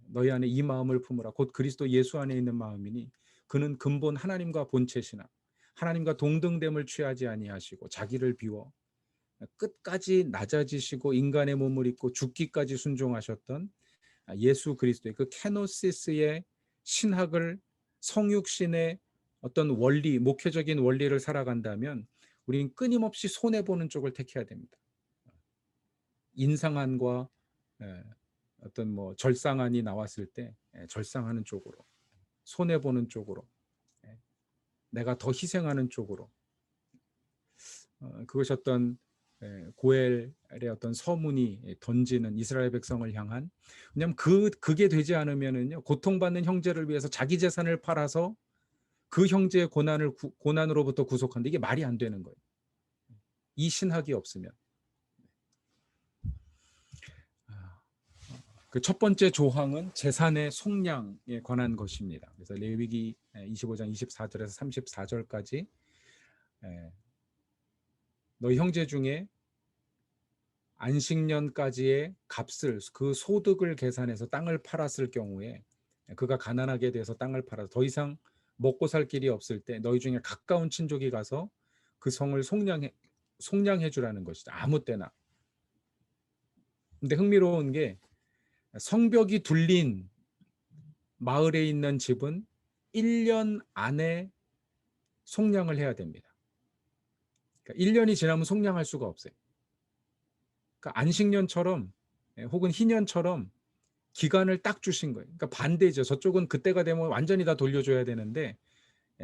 너희 안에 이 마음을 품으라. 곧 그리스도 예수 안에 있는 마음이니 그는 근본 하나님과 본체시나 하나님과 동등됨을 취하지 아니하시고 자기를 비워 끝까지 낮아지시고 인간의 몸을 입고 죽기까지 순종하셨던 예수 그리스도의 그 케노시스의 신학을, 성육신의 어떤 원리, 목회적인 원리를 살아간다면 우리는 끊임없이 손해보는 쪽을 택해야 됩니다. 인상안과 어떤 뭐 절상안이 나왔을 때 절상하는 쪽으로, 손해보는 쪽으로, 내가 더 희생하는 쪽으로, 그것이 어떤 고엘의 어떤 서문이 던지는 이스라엘 백성을 향한, 왜냐하면 그게 되지 않으면은요, 고통받는 형제를 위해서 자기 재산을 팔아서 그 형제의 고난으로부터 구속하는데 이게 말이 안 되는 거예요. 이 신학이 없으면. 그 첫 번째 조항은 재산의 속량에 관한 것입니다. 그래서 레위기 25장 24절에서 34절까지 너희 형제 중에 안식년까지의 값을, 그 소득을 계산해서 땅을 팔았을 경우에, 그가 가난하게 돼서 땅을 팔아서 더 이상 먹고 살 길이 없을 때 너희 중에 가까운 친족이 가서 그 성을 속량해 주라는 것이죠. 아무 때나. 근데 흥미로운 게 성벽이 둘린 마을에 있는 집은 1년 안에 속량을 해야 됩니다. 그러니까 1년이 지나면 속량할 수가 없어요. 그러니까 안식년처럼 혹은 희년처럼 기간을 딱 주신 거예요. 그러니까 반대죠. 저쪽은 그때가 되면 완전히 다 돌려줘야 되는데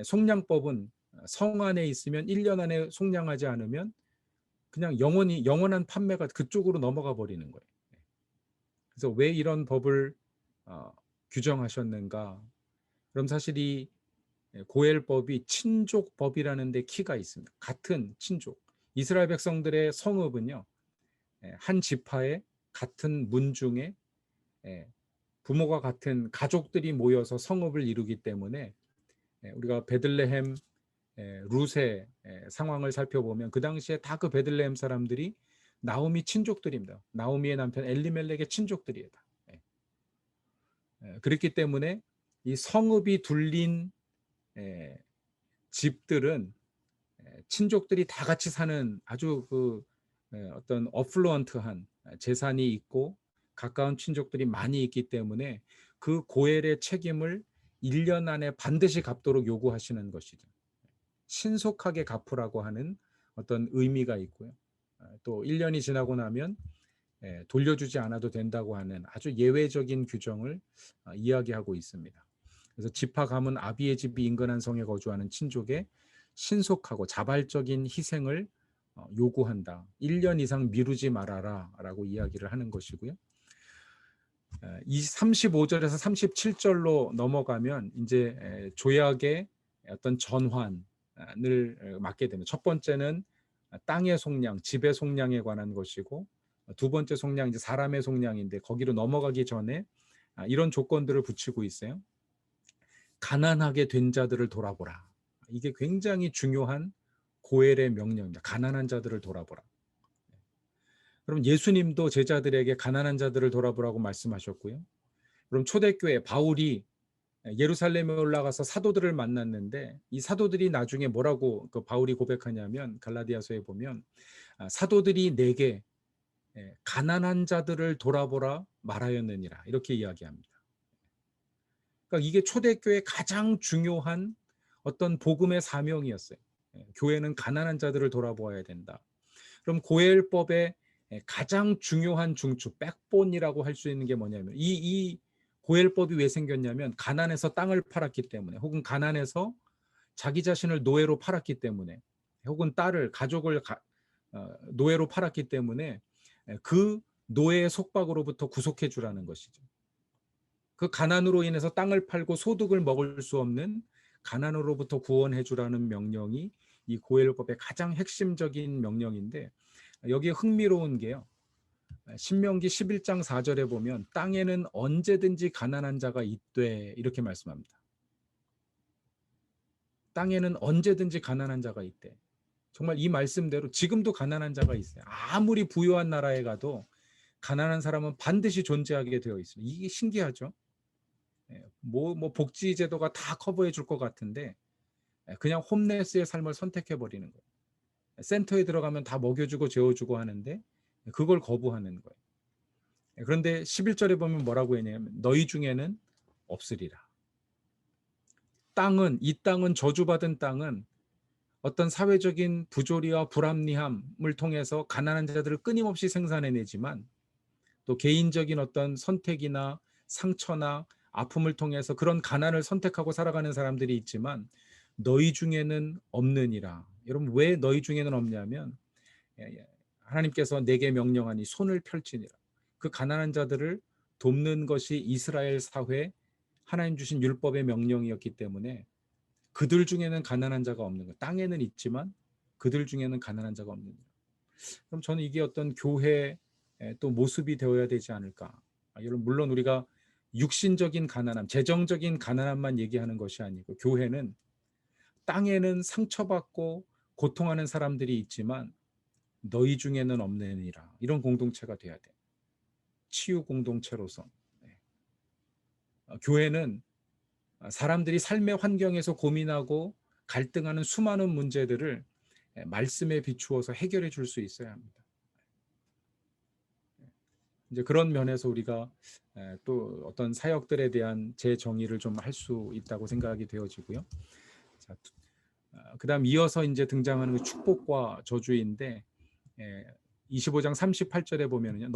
속량법은 성 안에 있으면 1년 안에 속량하지 않으면 그냥 영원한 판매가 그쪽으로 넘어가 버리는 거예요. 그래서 왜 이런 법을 규정하셨는가? 그럼 사실 이 고엘법이 친족법이라는 데 키가 있습니다. 같은 친족. 이스라엘 백성들의 성읍은요, 한 지파의 같은 문중에 부모가 같은 가족들이 모여서 성읍을 이루기 때문에 우리가 베들레헴 룻의 상황을 살펴보면 그 당시에 다 그 베들레헴 사람들이 나오미 친족들입니다. 나오미의 남편 엘리멜렉의 친족들이에요. 그렇기 때문에 이 성읍이 둘린 집들은 친족들이 다 같이 사는 아주 그 어떤 어플루언트한 재산이 있고 가까운 친족들이 많이 있기 때문에 그 고엘의 책임을 1년 안에 반드시 갚도록 요구하시는 것이죠. 신속하게 갚으라고 하는 어떤 의미가 있고요. 또 1년이 지나고 나면 돌려주지 않아도 된다고 하는 아주 예외적인 규정을 이야기하고 있습니다. 그래서 지파 가문 아비의 집이 인근한 성에 거주하는 친족의 신속하고 자발적인 희생을 요구한다. 1년 이상 미루지 말아라 라고 이야기를 하는 것이고요. 이 35절에서 37절로 넘어가면 이제 조약의 어떤 전환을 맡게 됩니다. 첫 번째는 땅의 속량, 집의 속량에 관한 것이고, 두 번째 속량 이제 사람의 속량인데 거기로 넘어가기 전에 이런 조건들을 붙이고 있어요. 가난하게 된 자들을 돌아보라. 이게 굉장히 중요한 고엘의 명령입니다. 가난한 자들을 돌아보라. 그럼 예수님도 제자들에게 가난한 자들을 돌아보라고 말씀하셨고요. 그럼 초대교회 바울이 예루살렘에 올라가서 사도들을 만났는데 이 사도들이 나중에 뭐라고 그 바울이 고백하냐면 갈라디아서에 보면 사도들이 내게 가난한 자들을 돌아보라 말하였느니라 이렇게 이야기합니다. 그러니까 이게 초대교회의 가장 중요한 어떤 복음의 사명이었어요. 교회는 가난한 자들을 돌아보아야 된다. 그럼 고엘법의 가장 중요한 중추, 백본이라고 할 수 있는 게 뭐냐면 이 고엘법이 왜 생겼냐면 가난해서 땅을 팔았기 때문에 혹은 가난해서 자기 자신을 노예로 팔았기 때문에 혹은 딸을, 가족을 노예로 팔았기 때문에 그 노예의 속박으로부터 구속해 주라는 것이죠. 그 가난으로 인해서 땅을 팔고 소득을 먹을 수 없는 가난으로부터 구원해 주라는 명령이 이 고엘법의 가장 핵심적인 명령인데, 여기에 흥미로운 게요. 신명기 11장 4절에 보면 땅에는 언제든지 가난한 자가 있되 이렇게 말씀합니다. 땅에는 언제든지 가난한 자가 있대. 정말 이 말씀대로 지금도 가난한 자가 있어요. 아무리 부유한 나라에 가도 가난한 사람은 반드시 존재하게 되어 있어요. 이게 신기하죠? 뭐 복지 제도가 다 커버해 줄 것 같은데 그냥 홈레스의 삶을 선택해 버리는 거예요. 센터에 들어가면 다 먹여주고 재워주고 하는데 그걸 거부하는 거예요. 그런데 11절에 보면 뭐라고 했냐면 너희 중에는 없으리라. 이 땅은 저주받은 땅은 어떤 사회적인 부조리와 불합리함을 통해서 가난한 자들을 끊임없이 생산해내지만 또 개인적인 어떤 선택이나 상처나 아픔을 통해서 그런 가난을 선택하고 살아가는 사람들이 있지만 너희 중에는 없느니라. 여러분 왜 너희 중에는 없냐면 하나님께서 내게 명령하니 손을 펼치니라. 그 가난한 자들을 돕는 것이 이스라엘 사회 하나님 주신 율법의 명령이었기 때문에 그들 중에는 가난한 자가 없는 것. 땅에는 있지만 그들 중에는 가난한 자가 없는 것. 그럼 저는 이게 어떤 교회의 또 모습이 되어야 되지 않을까. 여러분 물론 우리가 육신적인 가난함, 재정적인 가난함만 얘기하는 것이 아니고 교회는 땅에는 상처받고 고통하는 사람들이 있지만 너희 중에는 없느니라. 이런 공동체가 돼야 돼. 치유 공동체로서. 교회는 사람들이 삶의 환경에서 고민하고 갈등하는 수많은 문제들을 말씀에 비추어서 해결해 줄 수 있어야 합니다. 이제 그런 면에서 우리가 또 어떤 사역들에 대한 재정의를 좀 할 수 있다고 생각이 되어지고요. 자, 그다음 이어서 이제 등장하는 그 축복과 저주인데 25장 38절에 보면은요.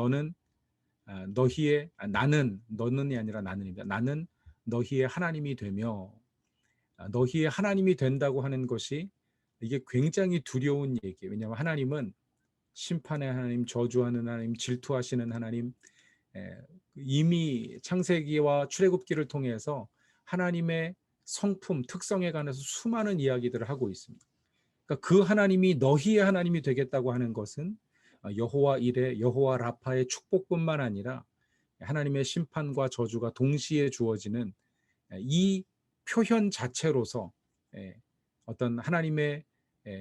너는이 아니라 나는입니다. 나는 너희의 하나님이 되며 너희의 하나님이 된다고 하는 것이 이게 굉장히 두려운 얘기예요. 왜냐하면 하나님은 심판의 하나님, 저주하는 하나님, 질투하시는 하나님, 이미 창세기와 출애굽기를 통해서 하나님의 성품, 특성에 관해서 수많은 이야기들을 하고 있습니다. 그러니까 그 하나님이 너희의 하나님이 되겠다고 하는 것은 여호와 이레, 여호와 라파의 축복뿐만 아니라 하나님의 심판과 저주가 동시에 주어지는 이 표현 자체로서 어떤 하나님의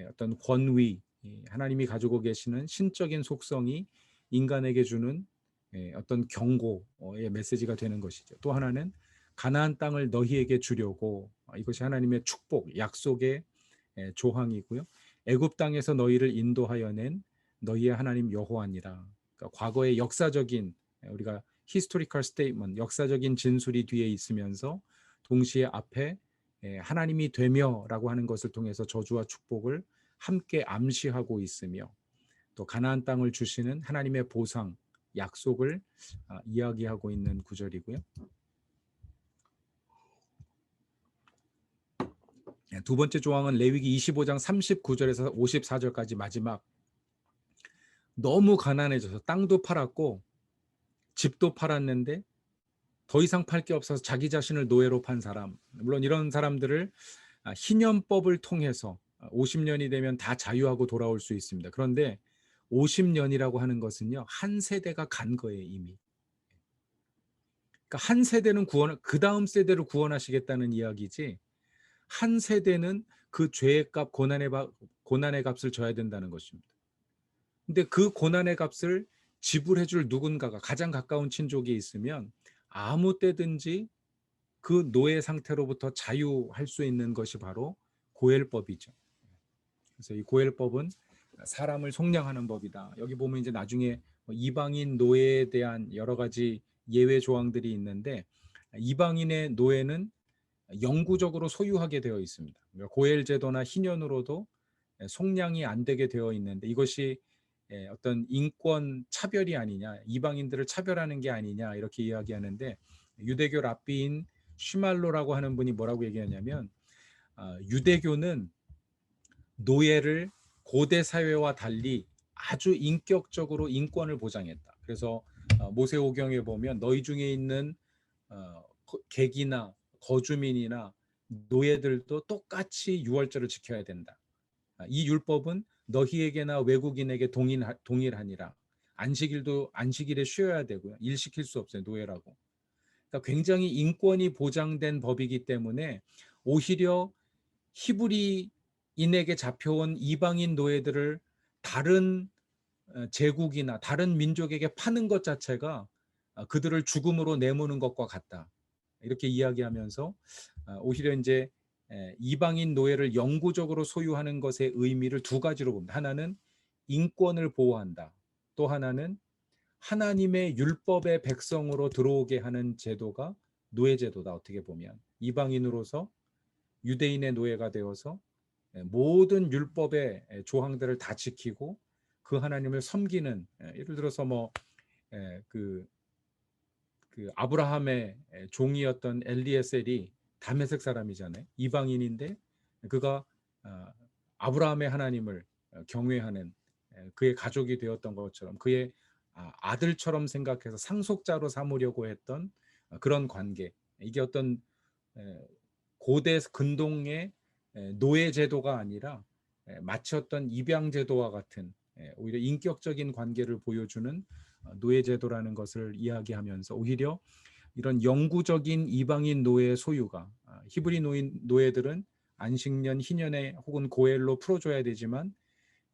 어떤 권위, 하나님이 가지고 계시는 신적인 속성이 인간에게 주는 어떤 경고의 메시지가 되는 것이죠. 또 하나는 가나안 땅을 너희에게 주려고, 이것이 하나님의 축복, 약속의 조항이고요. 애굽 땅에서 너희를 인도하여 낸 너희의 하나님 여호와니라. 그러니까 과거의 역사적인 우리가 historical statement, 역사적인 진술이 뒤에 있으면서 동시에 앞에 하나님이 되며라고 하는 것을 통해서 저주와 축복을 함께 암시하고 있으며 또 가나안 땅을 주시는 하나님의 보상, 약속을 이야기하고 있는 구절이고요. 두 번째 조항은 레위기 25장 39절에서 54절까지 마지막. 너무 가난해져서 땅도 팔았고 집도 팔았는데 더 이상 팔 게 없어서 자기 자신을 노예로 판 사람, 물론 이런 사람들을 희년법을 통해서 50년이 되면 다 자유하고 돌아올 수 있습니다. 그런데 50년이라고 하는 것은요, 한 세대가 간 거예요, 이미. 그러니까 한 세대는 그 다음 세대를 구원하시겠다는 이야기지, 한 세대는 그 죄의 값, 고난의 값을 져야 된다는 것입니다. 근데 그 고난의 값을 지불해 줄 누군가가, 가장 가까운 친족이 있으면 아무 때든지 그 노예 상태로부터 자유할 수 있는 것이 바로 고엘법이죠. 그래서 이 고엘법은 사람을 속량하는 법이다. 여기 보면 이제 나중에 이방인 노예에 대한 여러 가지 예외 조항들이 있는데, 이방인의 노예는 영구적으로 소유하게 되어 있습니다. 고엘 제도나 희년으로도 속량이 안 되게 되어 있는데, 이것이 어떤 인권 차별이 아니냐, 이방인들을 차별하는 게 아니냐, 이렇게 이야기하는데, 유대교 랍비인 쉬말로라고 하는 분이 뭐라고 얘기하냐면, 유대교는 노예를 고대 사회와 달리 아주 인격적으로 인권을 보장했다. 그래서 모세오경에 보면 너희 중에 있는 객이나 거주민이나 노예들도 똑같이 유월절을 지켜야 된다. 이 율법은 너희에게나 외국인에게 동일하니라. 안식일도 안식일에 쉬어야 되고요. 일 시킬 수 없어요. 노예라고. 그러니까 굉장히 인권이 보장된 법이기 때문에 오히려 히브리인에게 잡혀온 이방인 노예들을 다른 제국이나 다른 민족에게 파는 것 자체가 그들을 죽음으로 내모는 것과 같다. 이렇게 이야기하면서 오히려 이제 이방인 노예를 영구적으로 소유하는 것의 의미를 두 가지로 봅니다. 하나는 인권을 보호한다. 또 하나는 하나님의 율법의 백성으로 들어오게 하는 제도가 노예제도다. 어떻게 보면 이방인으로서 유대인의 노예가 되어서 모든 율법의 조항들을 다 지키고 그 하나님을 섬기는, 예를 들어서 그 아브라함의 종이었던 엘리에셀이 다메섹 사람이잖아요. 이방인인데 그가 아브라함의 하나님을 경외하는 그의 가족이 되었던 것처럼 그의 아들처럼 생각해서 상속자로 삼으려고 했던 그런 관계. 이게 어떤 고대 근동의 노예 제도가 아니라 마치 어떤 입양 제도와 같은 오히려 인격적인 관계를 보여주는 노예 제도라는 것을 이야기하면서 오히려 이런 영구적인 이방인 노예 소유가 히브리 노예들은 안식년, 희년에 혹은 고엘로 풀어줘야 되지만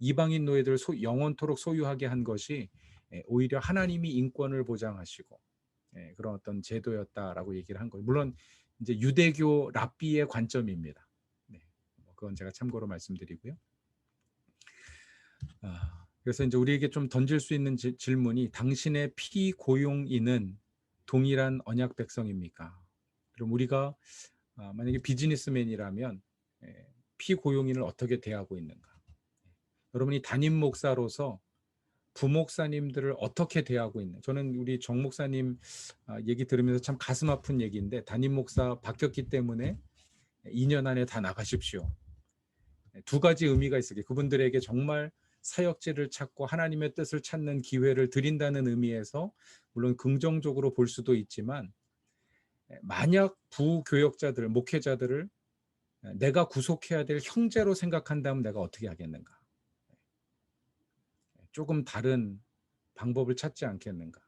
이방인 노예들을 영원토록 소유하게 한 것이 오히려 하나님이 인권을 보장하시고 그런 어떤 제도였다라고 얘기를 한 거예요. 물론 이제 유대교 랍비의 관점입니다. 네, 그건 제가 참고로 말씀드리고요. 그래서 이제 우리에게 좀 던질 수 있는 질문이 당신의 피고용인은 동일한 언약 백성입니까? 그럼 우리가 만약에 비즈니스맨이라면 피고용인을 어떻게 대하고 있는가? 여러분이 담임 목사로서 부목사님들을 어떻게 대하고 있는? 저는 우리 정 목사님 얘기 들으면서 참 가슴 아픈 얘기인데 담임 목사 바뀌었기 때문에 2년 안에 다 나가십시오. 두 가지 의미가 있어요. 그분들에게 정말 사역지를 찾고 하나님의 뜻을 찾는 기회를 드린다는 의미에서 물론 긍정적으로 볼 수도 있지만 만약 부교역자들, 목회자들을 내가 구속해야 될 형제로 생각한다면 내가 어떻게 하겠는가? 조금 다른 방법을 찾지 않겠는가?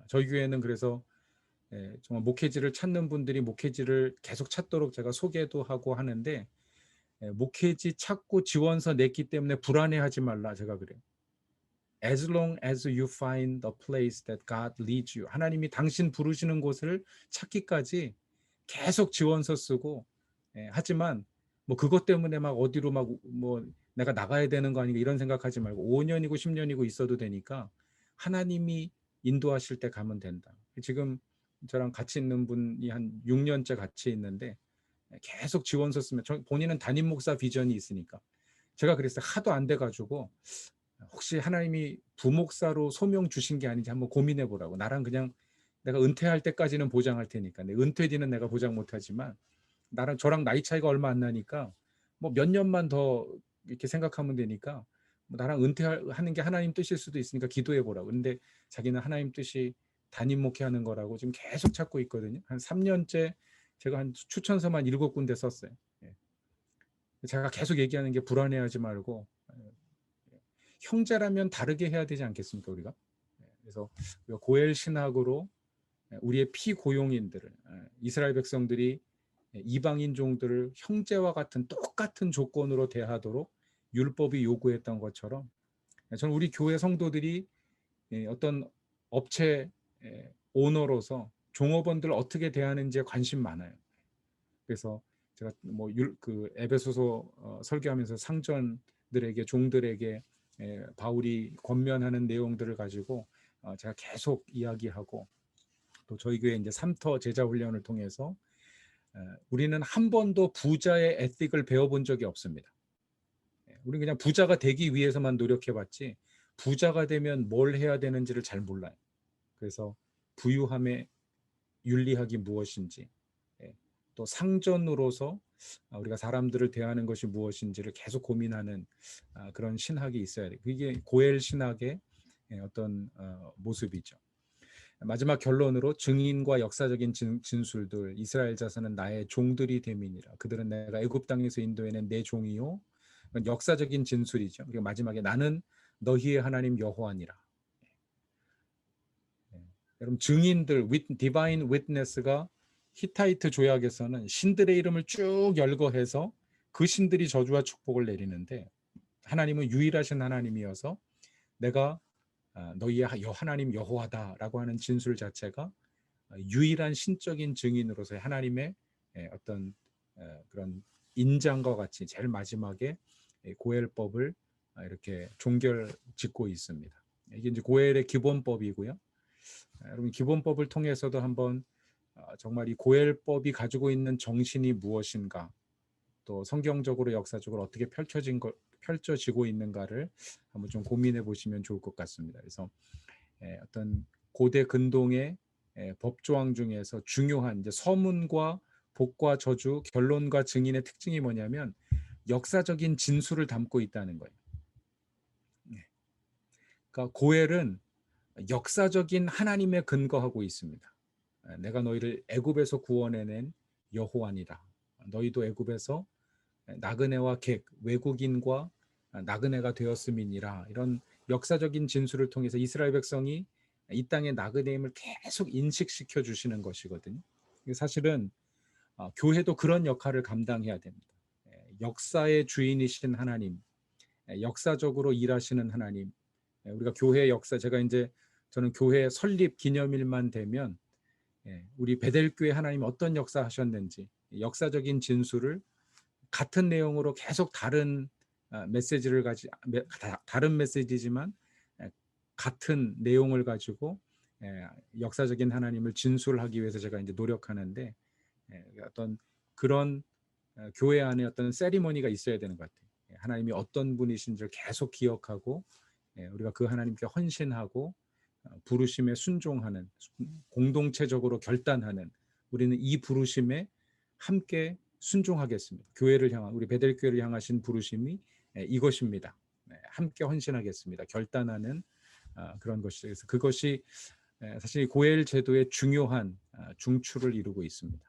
저희 교회는 그래서 정말 목회지를 찾는 분들이 목회지를 계속 찾도록 제가 소개도 하고 하는데 목회지 찾고 지원서 냈기 때문에 불안해하지 말라 제가 그래요. As long as you find the place that God leads you. 하나님이 당신 부르시는 곳을 찾기까지 계속 지원서 쓰고 하지만 뭐 그것 때문에 막 어디로 막 뭐 내가 나가야 되는 거 아닌가 이런 생각하지 말고 5년이고 10년이고 있어도 되니까 하나님이 인도하실 때 가면 된다. 지금 저랑 같이 있는 분이 한 6년째 같이 있는데 계속 지원서 쓰면 본인은 담임 목사 비전이 있으니까 제가 그랬어요. 하도 안 돼가지고 혹시 하나님이 부목사로 소명 주신 게 아닌지 한번 고민해 보라고. 나랑 그냥 내가 은퇴할 때까지는 보장할 테니까. 은퇴 뒤는 내가 보장 못하지만 나랑 저랑 나이 차이가 얼마 안 나니까 뭐 몇 년만 더 이렇게 생각하면 되니까 뭐 나랑 은퇴하는 게 하나님 뜻일 수도 있으니까 기도해 보라고. 근데 자기는 하나님 뜻이 담임 목회하는 거라고 지금 계속 찾고 있거든요. 한 3년째 제가 한 추천서만 7군데 썼어요. 제가 계속 얘기하는 게 불안해하지 말고 형제라면 다르게 해야 되지 않겠습니까 우리가? 그래서 고엘 신학으로 우리의 피고용인들을 이스라엘 백성들이 이방인 종들을 형제와 같은 똑같은 조건으로 대하도록 율법이 요구했던 것처럼 저는 우리 교회 성도들이 어떤 업체 오너로서 종업원들 어떻게 대하는지에 관심 많아요. 그래서 제가 그 에베소서 설교하면서 상전들에게 종들에게 바울이 권면하는 내용들을 가지고 제가 계속 이야기하고 또 저희 교회 이제 3터 제자 훈련을 통해서 우리는 한 번도 부자의 에틱을 배워본 적이 없습니다. 우리는 그냥 부자가 되기 위해서만 노력해봤지 부자가 되면 뭘 해야 되는지를 잘 몰라요. 그래서 부유함의 윤리학이 무엇인지 또 상전으로서 우리가 사람들을 대하는 것이 무엇인지를 계속 고민하는 그런 신학이 있어야 돼요. 그게 고엘 신학의 어떤 모습이죠. 마지막 결론으로 증인과 역사적인 진술들, 이스라엘 자손은 나의 종들이 됨이니라. 그들은 내가 애굽 땅에서 인도해낸 내 종이요. 역사적인 진술이죠. 그리고 마지막에 나는 너희의 하나님 여호와니라. 여러분 증인들, 디바인 위트네스가 히타이트 조약에서는 신들의 이름을 쭉 열거해서 그 신들이 저주와 축복을 내리는데 하나님은 유일하신 하나님이어서 내가 너희의 하나님 여호와다라고 하는 진술 자체가 유일한 신적인 증인으로서의 하나님의 어떤 그런 인장과 같이 제일 마지막에 고엘법을 이렇게 종결 짓고 있습니다. 이게 이제 고엘의 기본법이고요. 여러분 기본법을 통해서도 한번 정말 이 고엘법이 가지고 있는 정신이 무엇인가, 또 성경적으로 역사적으로 어떻게 펼쳐지고 있는가를 한번 좀 고민해 보시면 좋을 것 같습니다. 그래서 어떤 고대 근동의 법조항 중에서 중요한 이제 서문과 복과 저주, 결론과 증인의 특징이 뭐냐면 역사적인 진술을 담고 있다는 거예요. 그러니까 고엘은 역사적인 하나님에 근거하고 있습니다. 내가 너희를 애굽에서 구원해낸 여호와니다. 너희도 애굽에서 나그네와 객, 외국인과 나그네가 되었음이니라. 이런 역사적인 진술을 통해서 이스라엘 백성이 이 땅의 나그네임을 계속 인식시켜 주시는 것이거든요. 사실은 교회도 그런 역할을 감당해야 됩니다. 역사의 주인이신 하나님, 역사적으로 일하시는 하나님. 우리가 교회 역사, 저는 교회 설립 기념일만 되면 우리 베델교회 하나님 어떤 역사 하셨는지 역사적인 진술을 같은 내용으로 계속 다른 메시지를 다른 메시지지만 같은 내용을 가지고 역사적인 하나님을 진술하기 위해서 제가 이제 노력하는데 어떤 그런 교회 안에 어떤 세리머니가 있어야 되는 것 같아요. 하나님이 어떤 분이신지를 계속 기억하고 우리가 그 하나님께 헌신하고 부르심에 순종하는, 공동체적으로 결단하는, 우리는 이 부르심에 함께 순종하겠습니다. 교회를 향한, 우리 베델교회를 향하신 부르심이 이것입니다. 함께 헌신하겠습니다. 결단하는 그런 것이, 그래서 그것이 사실 고엘 제도의 중요한 중추를 이루고 있습니다.